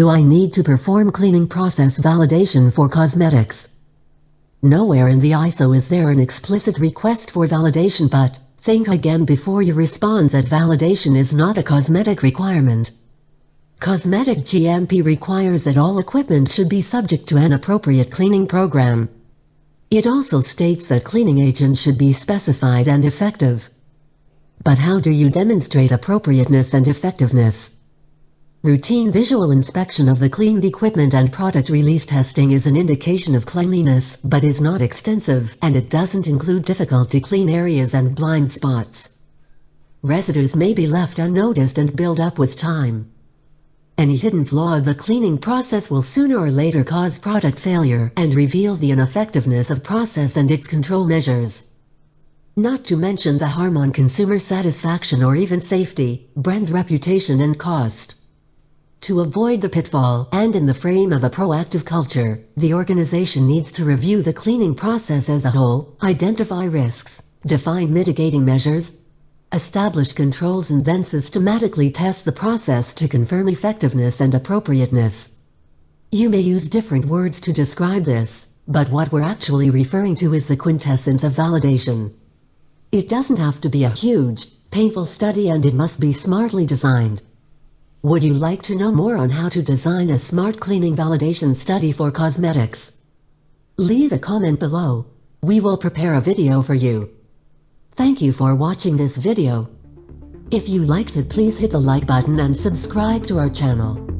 Do I need to perform cleaning process validation for cosmetics? Nowhere in the ISO is there an explicit request for validation, but think again before you respond that validation is not a cosmetic requirement. Cosmetic GMP requires that all equipment should be subject to an appropriate cleaning program. It also states that cleaning agents should be specified and effective. But how do you demonstrate appropriateness and effectiveness? Routine visual inspection of the cleaned equipment and product release testing is an indication of cleanliness, but is not extensive, and it doesn't include difficult to clean areas and blind spots. Residues may be left unnoticed and build up with time. Any hidden flaw of the cleaning process will sooner or later cause product failure and reveal the ineffectiveness of process and its control measures. Not to mention the harm on consumer satisfaction or even safety, brand reputation and cost. To avoid the pitfall, and in the frame of a proactive culture, the organization needs to review the cleaning process as a whole, identify risks, define mitigating measures, establish controls, and then systematically test the process to confirm effectiveness and appropriateness. You may use different words to describe this, but what we're actually referring to is the quintessence of validation. It doesn't have to be a huge, painful study, and it must be smartly designed. Would you like to know more on how to design a smart cleaning validation study for cosmetics? Leave a comment below. We will prepare a video for you. Thank you for watching this video. If you liked it, please hit the like button and subscribe to our channel.